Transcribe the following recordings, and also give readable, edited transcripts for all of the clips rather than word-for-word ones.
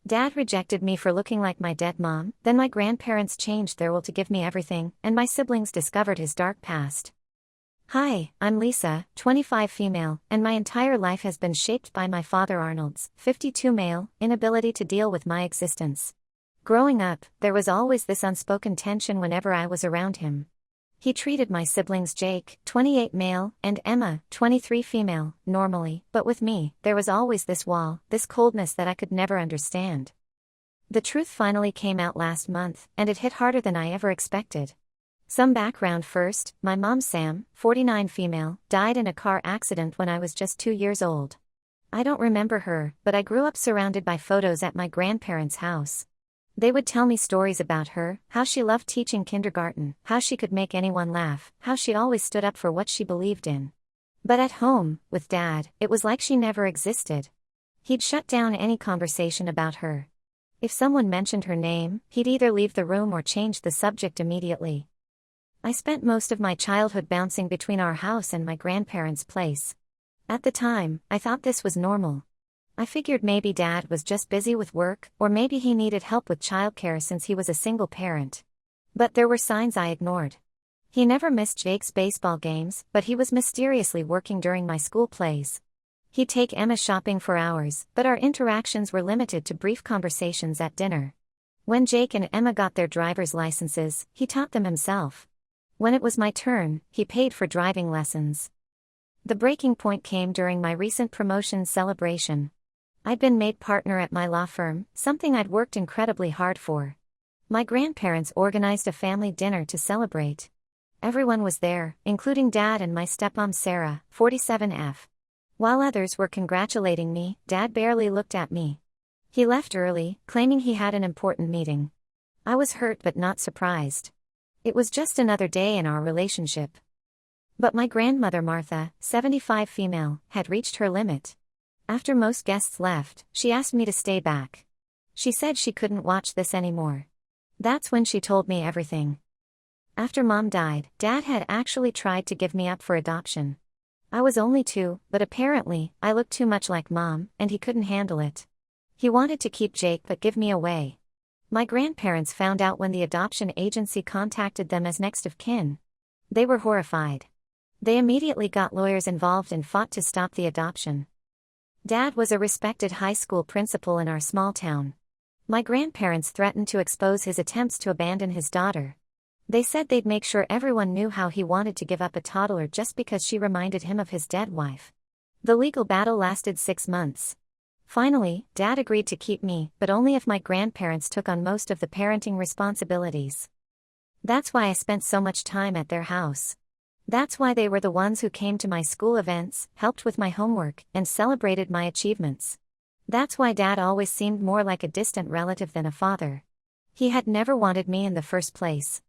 Dad rejected me for looking like my dead mom, then my grandparents changed their will to give me everything, and my siblings discovered his dark past. Hi, I'm Lisa, 25 female, and my entire life has been shaped by my father Arnold's, 52 male, inability to deal with my existence. Growing up, there was always this unspoken tension whenever I was around him. He treated my siblings Jake, 28 male, and Emma, 23 female, normally, but with me, there was always this wall, this coldness that I could never understand. The truth finally came out last month, and it hit harder than I ever expected. Some background first, my mom Sam, 49 female, died in a car accident when I was just 2 years old. I don't remember her, but I grew up surrounded by photos at my grandparents' house. They would tell me stories about her, how she loved teaching kindergarten, how she could make anyone laugh, how she always stood up for what she believed in. But at home, with Dad, it was like she never existed. He'd shut down any conversation about her. If someone mentioned her name, he'd either leave the room or change the subject immediately. I spent most of my childhood bouncing between our house and my grandparents' place. At the time, I thought this was normal. I figured maybe Dad was just busy with work, or maybe he needed help with childcare since he was a single parent. But there were signs I ignored. He never missed Jake's baseball games, but he was mysteriously working during my school plays. He'd take Emma shopping for hours, but our interactions were limited to brief conversations at dinner. When Jake and Emma got their driver's licenses, he taught them himself. When it was my turn, he paid for driving lessons. The breaking point came during my recent promotion celebration. I'd been made partner at my law firm, something I'd worked incredibly hard for. My grandparents organized a family dinner to celebrate. Everyone was there, including Dad and my stepmom Sarah, 47F. While others were congratulating me, Dad barely looked at me. He left early, claiming he had an important meeting. I was hurt but not surprised. It was just another day in our relationship. But my grandmother Martha, 75 female, had reached her limit. After most guests left, she asked me to stay back. She said she couldn't watch this anymore. That's when she told me everything. After Mom died, Dad had actually tried to give me up for adoption. I was only 2, but apparently, I looked too much like Mom, and he couldn't handle it. He wanted to keep Jake but give me away. My grandparents found out when the adoption agency contacted them as next of kin. They were horrified. They immediately got lawyers involved and fought to stop the adoption. Dad was a respected high school principal in our small town. My grandparents threatened to expose his attempts to abandon his daughter. They said they'd make sure everyone knew how he wanted to give up a toddler just because she reminded him of his dead wife. The legal battle lasted 6 months. Finally, Dad agreed to keep me, but only if my grandparents took on most of the parenting responsibilities. That's why I spent so much time at their house. That's why they were the ones who came to my school events, helped with my homework, and celebrated my achievements. That's why Dad always seemed more like a distant relative than a father. He had never wanted me in the first place.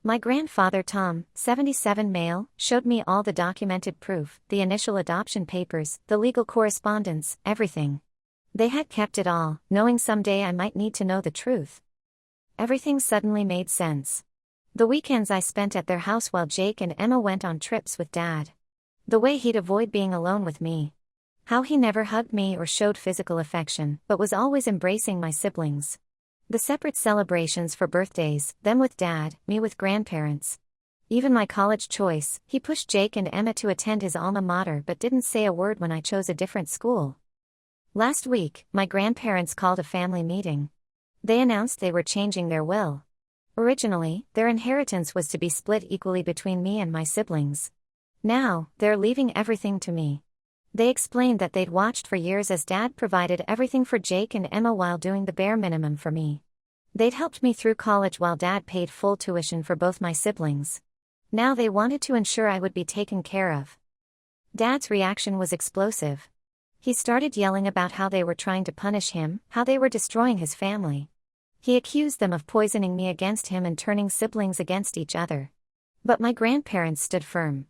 My grandfather Tom, 77 male, showed me all the documented proof, the initial adoption papers, the legal correspondence, everything. They had kept it all, knowing someday I might need to know the truth. Everything suddenly made sense. The weekends I spent at their house while Jake and Emma went on trips with Dad. The way he'd avoid being alone with me. How he never hugged me or showed physical affection, but was always embracing my siblings. The separate celebrations for birthdays, them with Dad, me with grandparents. Even my college choice, he pushed Jake and Emma to attend his alma mater but didn't say a word when I chose a different school. Last week, my grandparents called a family meeting. They announced they were changing their will. Originally, their inheritance was to be split equally between me and my siblings. Now, they're leaving everything to me. They explained that they'd watched for years as Dad provided everything for Jake and Emma while doing the bare minimum for me. They'd helped me through college while Dad paid full tuition for both my siblings. Now they wanted to ensure I would be taken care of. Dad's reaction was explosive. He started yelling about how they were trying to punish him, how they were destroying his family. He accused them of poisoning me against him and turning siblings against each other. But my grandparents stood firm.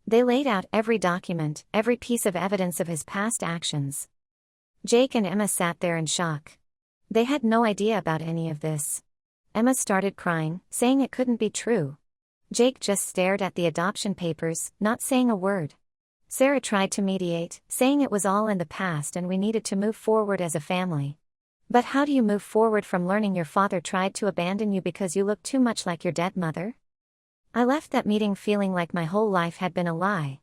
They laid out every document, every piece of evidence of his past actions. Jake and Emma sat there in shock. They had no idea about any of this. Emma started crying, saying it couldn't be true. Jake just stared at the adoption papers, not saying a word. Sarah tried to mediate, saying it was all in the past and we needed to move forward as a family. But how do you move forward from learning your father tried to abandon you because you look too much like your dead mother? I left that meeting feeling like my whole life had been a lie.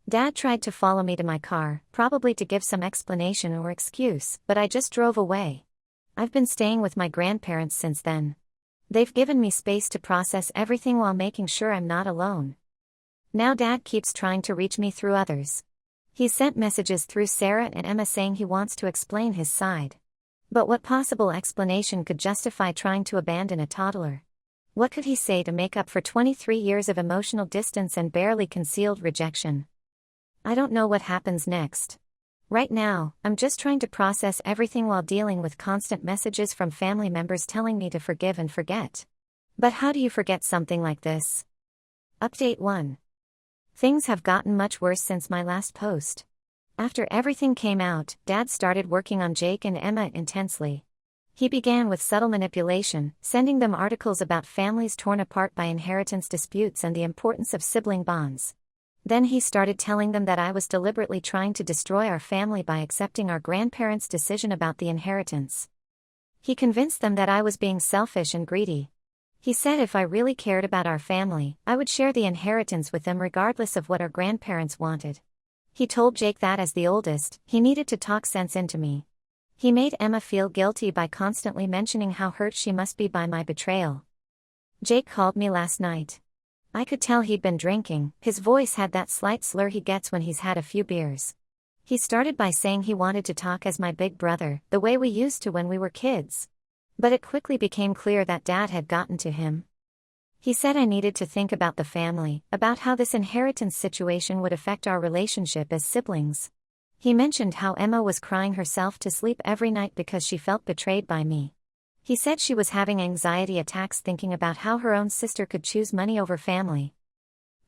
Dad tried to follow me to my car, probably to give some explanation or excuse, but I just drove away. I've been staying with my grandparents since then. They've given me space to process everything while making sure I'm not alone. Now Dad keeps trying to reach me through others. He's sent messages through Sarah and Emma saying he wants to explain his side. But what possible explanation could justify trying to abandon a toddler? What could he say to make up for 23 years of emotional distance and barely concealed rejection? I don't know what happens next. Right now, I'm just trying to process everything while dealing with constant messages from family members telling me to forgive and forget. But how do you forget something like this? Update 1. Things have gotten much worse since my last post. After everything came out, Dad started working on Jake and Emma intensely. He began with subtle manipulation, sending them articles about families torn apart by inheritance disputes and the importance of sibling bonds. Then he started telling them that I was deliberately trying to destroy our family by accepting our grandparents' decision about the inheritance. He convinced them that I was being selfish and greedy. He said if I really cared about our family, I would share the inheritance with them regardless of what our grandparents wanted. He told Jake that as the oldest, he needed to talk sense into me. He made Emma feel guilty by constantly mentioning how hurt she must be by my betrayal. Jake called me last night. I could tell he'd been drinking. His voice had that slight slur he gets when he's had a few beers. He started by saying he wanted to talk as my big brother, the way we used to when we were kids. But it quickly became clear that Dad had gotten to him. He said I needed to think about the family, about how this inheritance situation would affect our relationship as siblings. He mentioned how Emma was crying herself to sleep every night because she felt betrayed by me. He said she was having anxiety attacks thinking about how her own sister could choose money over family.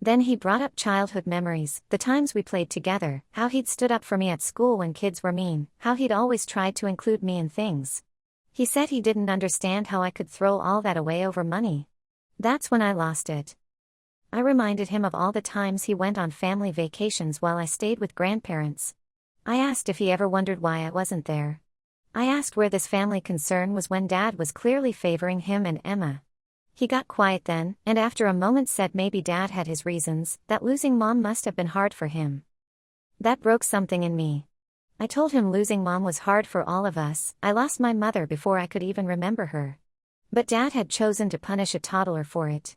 Then he brought up childhood memories, the times we played together, how he'd stood up for me at school when kids were mean, how he'd always tried to include me in things. He said he didn't understand how I could throw all that away over money. That's when I lost it. I reminded him of all the times he went on family vacations while I stayed with grandparents. I asked if he ever wondered why I wasn't there. I asked where this family concern was when Dad was clearly favoring him and Emma. He got quiet then, and after a moment said maybe Dad had his reasons, that losing Mom must have been hard for him. That broke something in me. I told him losing Mom was hard for all of us. I lost my mother before I could even remember her. But Dad had chosen to punish a toddler for it.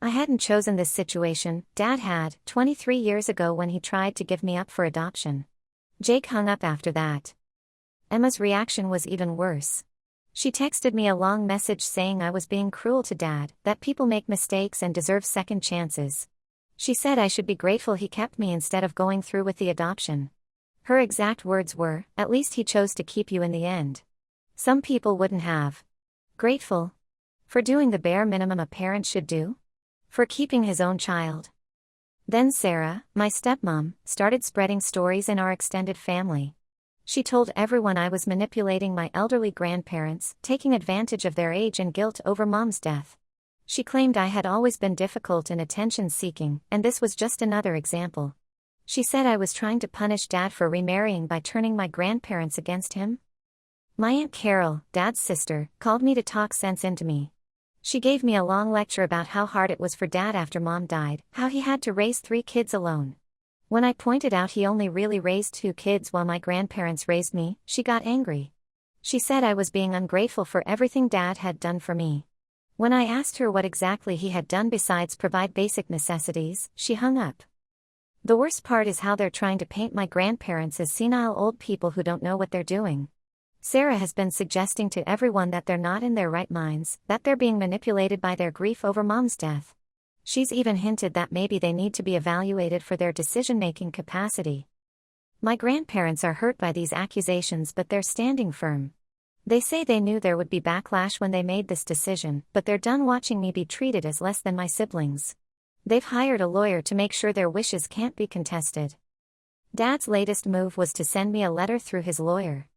I hadn't chosen this situation, Dad had, 23 years ago when he tried to give me up for adoption. Jake hung up after that. Emma's reaction was even worse. She texted me a long message saying I was being cruel to Dad, that people make mistakes and deserve second chances. She said I should be grateful he kept me instead of going through with the adoption. Her exact words were, "At least he chose to keep you in the end. Some people wouldn't have." Grateful? For doing the bare minimum a parent should do? For keeping his own child? Then Sarah, my stepmom, started spreading stories in our extended family. She told everyone I was manipulating my elderly grandparents, taking advantage of their age and guilt over Mom's death. She claimed I had always been difficult and attention-seeking, and this was just another example. She said I was trying to punish Dad for remarrying by turning my grandparents against him. My Aunt Carol, Dad's sister, called me to talk sense into me. She gave me a long lecture about how hard it was for Dad after Mom died, how he had to raise 3 kids alone. When I pointed out he only really raised 2 kids while my grandparents raised me, she got angry. She said I was being ungrateful for everything Dad had done for me. When I asked her what exactly he had done besides provide basic necessities, she hung up. The worst part is how they're trying to paint my grandparents as senile old people who don't know what they're doing. Sarah has been suggesting to everyone that they're not in their right minds, that they're being manipulated by their grief over Mom's death. She's even hinted that maybe they need to be evaluated for their decision-making capacity. My grandparents are hurt by these accusations, but they're standing firm. They say they knew there would be backlash when they made this decision, but they're done watching me be treated as less than my siblings. They've hired a lawyer to make sure their wishes can't be contested. Dad's latest move was to send me a letter through his lawyer.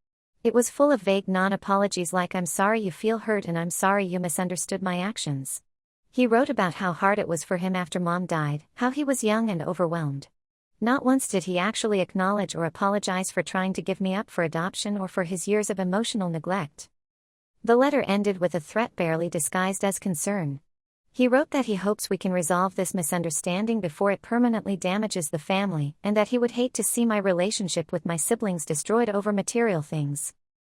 It was full of vague non-apologies like "I'm sorry you feel hurt and I'm sorry you misunderstood my actions." He wrote about how hard it was for him after Mom died, how he was young and overwhelmed. Not once did he actually acknowledge or apologize for trying to give me up for adoption or for his years of emotional neglect. The letter ended with a threat barely disguised as concern. He wrote that he hopes we can resolve this misunderstanding before it permanently damages the family, and that he would hate to see my relationship with my siblings destroyed over material things.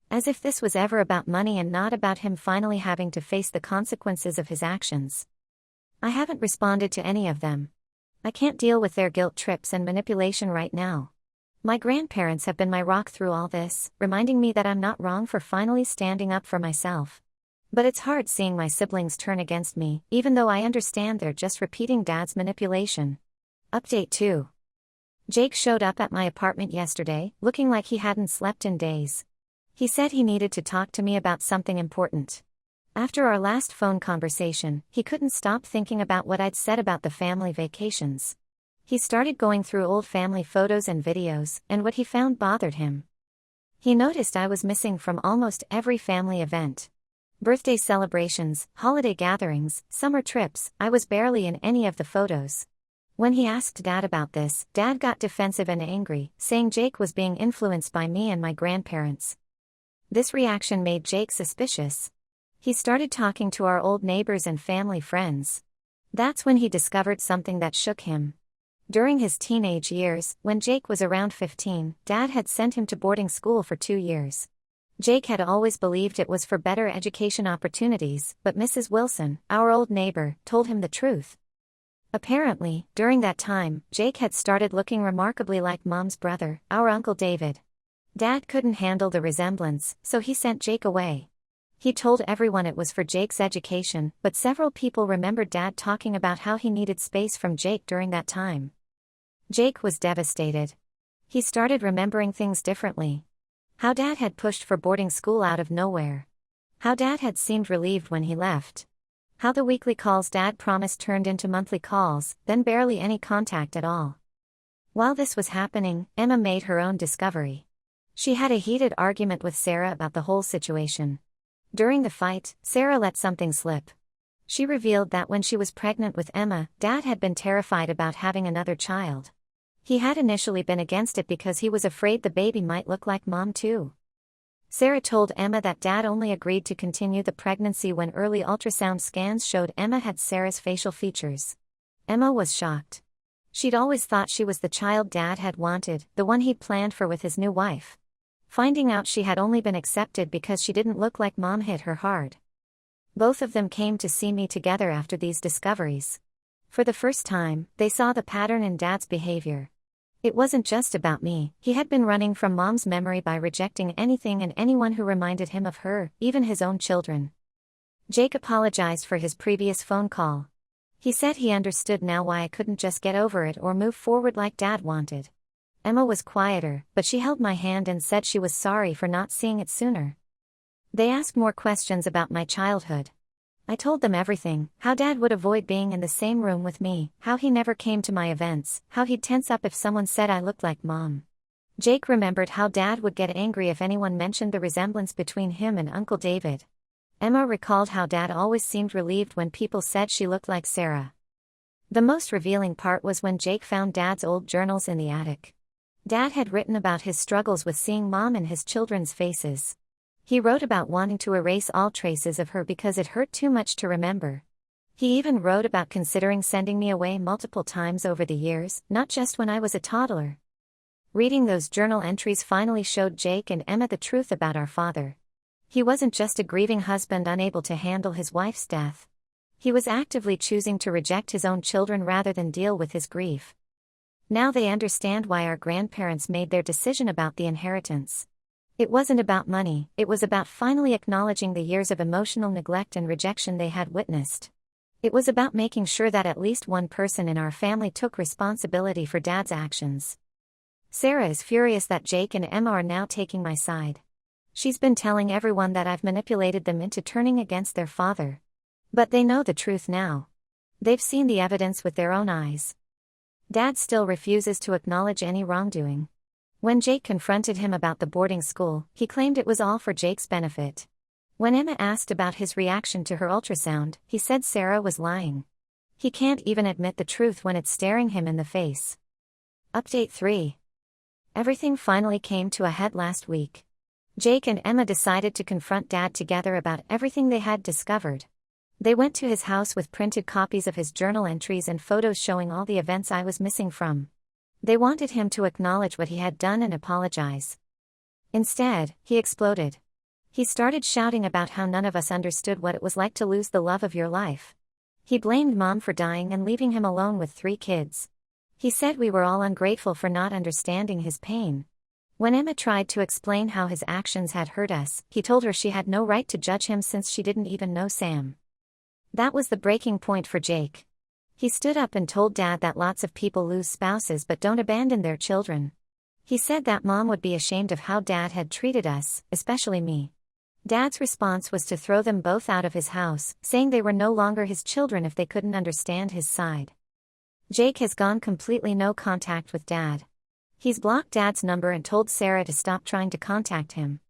As if this was ever about money and not about him finally having to face the consequences of his actions. I haven't responded to any of them. I can't deal with their guilt trips and manipulation right now. My grandparents have been my rock through all this, reminding me that I'm not wrong for finally standing up for myself. But it's hard seeing my siblings turn against me, even though I understand they're just repeating Dad's manipulation. Update 2. Jake showed up at my apartment yesterday, looking like he hadn't slept in days. He said he needed to talk to me about something important. After our last phone conversation, he couldn't stop thinking about what I'd said about the family vacations. He started going through old family photos and videos, and what he found bothered him. He noticed I was missing from almost every family event. Birthday celebrations, holiday gatherings, summer trips, I was barely in any of the photos. When he asked Dad about this, Dad got defensive and angry, saying Jake was being influenced by me and my grandparents. This reaction made Jake suspicious. He started talking to our old neighbors and family friends. That's when he discovered something that shook him. During his teenage years, when Jake was around 15, Dad had sent him to boarding school for 2 years. Jake had always believed it was for better education opportunities, but Mrs. Wilson, our old neighbor, told him the truth. Apparently, during that time, Jake had started looking remarkably like Mom's brother, our Uncle David. Dad couldn't handle the resemblance, so he sent Jake away. He told everyone it was for Jake's education, but several people remembered Dad talking about how he needed space from Jake during that time. Jake was devastated. He started remembering things differently. How Dad had pushed for boarding school out of nowhere. How Dad had seemed relieved when he left. How the weekly calls Dad promised turned into monthly calls, then barely any contact at all. While this was happening, Emma made her own discovery. She had a heated argument with Sarah about the whole situation. During the fight, Sarah let something slip. She revealed that when she was pregnant with Emma, Dad had been terrified about having another child. He had initially been against it because he was afraid the baby might look like Mom too. Sarah told Emma that Dad only agreed to continue the pregnancy when early ultrasound scans showed Emma had Sarah's facial features. Emma was shocked. She'd always thought she was the child Dad had wanted, the one he'd planned for with his new wife. Finding out she had only been accepted because she didn't look like Mom hit her hard. Both of them came to see me together after these discoveries. For the first time, they saw the pattern in Dad's behavior. It wasn't just about me, he had been running from Mom's memory by rejecting anything and anyone who reminded him of her, even his own children. Jake apologized for his previous phone call. He said he understood now why I couldn't just get over it or move forward like Dad wanted. Emma was quieter, but she held my hand and said she was sorry for not seeing it sooner. They asked more questions about my childhood. I told them everything, how Dad would avoid being in the same room with me, how he never came to my events, how he'd tense up if someone said I looked like Mom. Jake remembered how Dad would get angry if anyone mentioned the resemblance between him and Uncle David. Emma recalled how Dad always seemed relieved when people said she looked like Sarah. The most revealing part was when Jake found Dad's old journals in the attic. Dad had written about his struggles with seeing Mom in his children's faces. He wrote about wanting to erase all traces of her because it hurt too much to remember. He even wrote about considering sending me away multiple times over the years, not just when I was a toddler. Reading those journal entries finally showed Jake and Emma the truth about our father. He wasn't just a grieving husband unable to handle his wife's death. He was actively choosing to reject his own children rather than deal with his grief. Now they understand why our grandparents made their decision about the inheritance. It wasn't about money, it was about finally acknowledging the years of emotional neglect and rejection they had witnessed. It was about making sure that at least one person in our family took responsibility for Dad's actions. Sarah is furious that Jake and Emma are now taking my side. She's been telling everyone that I've manipulated them into turning against their father. But they know the truth now. They've seen the evidence with their own eyes. Dad still refuses to acknowledge any wrongdoing. When Jake confronted him about the boarding school, he claimed it was all for Jake's benefit. When Emma asked about his reaction to her ultrasound, he said Sarah was lying. He can't even admit the truth when it's staring him in the face. Update 3. Everything finally came to a head last week. Jake and Emma decided to confront Dad together about everything they had discovered. They went to his house with printed copies of his journal entries and photos showing all the events I was missing from. They wanted him to acknowledge what he had done and apologize. Instead, he exploded. He started shouting about how none of us understood what it was like to lose the love of your life. He blamed Mom for dying and leaving him alone with 3 kids. He said we were all ungrateful for not understanding his pain. When Emma tried to explain how his actions had hurt us, he told her she had no right to judge him since she didn't even know Sam. That was the breaking point for Jake. He stood up and told Dad that lots of people lose spouses but don't abandon their children. He said that Mom would be ashamed of how Dad had treated us, especially me. Dad's response was to throw them both out of his house, saying they were no longer his children if they couldn't understand his side. Jake has gone completely no contact with Dad. He's blocked Dad's number and told Sarah to stop trying to contact him.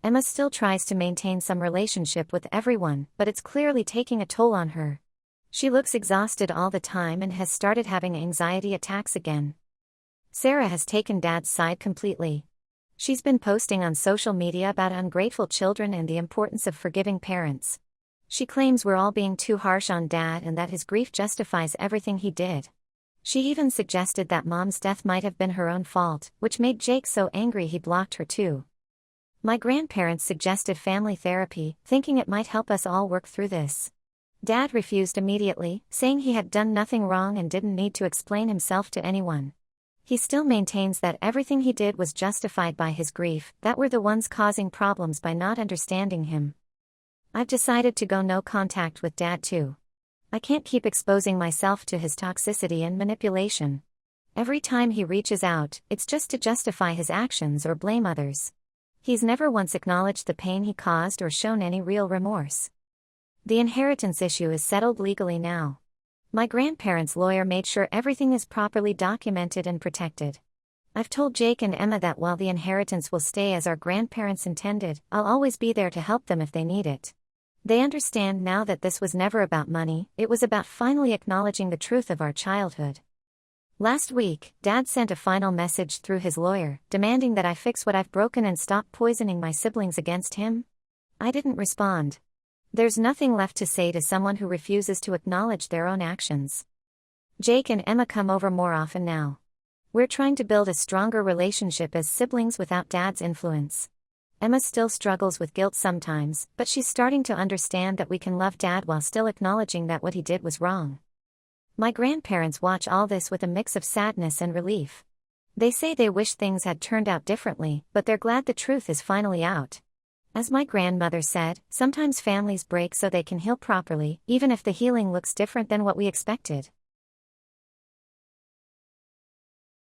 Emma still tries to maintain some relationship with everyone, but it's clearly taking a toll on her. She looks exhausted all the time and has started having anxiety attacks again. Sarah has taken Dad's side completely. She's been posting on social media about ungrateful children and the importance of forgiving parents. She claims we're all being too harsh on Dad and that his grief justifies everything he did. She even suggested that Mom's death might have been her own fault, which made Jake so angry he blocked her too. My grandparents suggested family therapy, thinking it might help us all work through this. Dad refused immediately, saying he had done nothing wrong and didn't need to explain himself to anyone. He still maintains that everything he did was justified by his grief, that we're the ones causing problems by not understanding him. I've decided to go no contact with Dad too. I can't keep exposing myself to his toxicity and manipulation. Every time he reaches out, it's just to justify his actions or blame others. He's never once acknowledged the pain he caused or shown any real remorse. The inheritance issue is settled legally now. My grandparents' lawyer made sure everything is properly documented and protected. I've told Jake and Emma that while the inheritance will stay as our grandparents intended, I'll always be there to help them if they need it. They understand now that this was never about money, it was about finally acknowledging the truth of our childhood. Last week, Dad sent a final message through his lawyer, demanding that I fix what I've broken and stop poisoning my siblings against him. I didn't respond. There's nothing left to say to someone who refuses to acknowledge their own actions. Jake and Emma come over more often now. We're trying to build a stronger relationship as siblings without Dad's influence. Emma still struggles with guilt sometimes, but she's starting to understand that we can love Dad while still acknowledging that what he did was wrong. My grandparents watch all this with a mix of sadness and relief. They say they wish things had turned out differently, but they're glad the truth is finally out. As my grandmother said, sometimes families break so they can heal properly, even if the healing looks different than what we expected.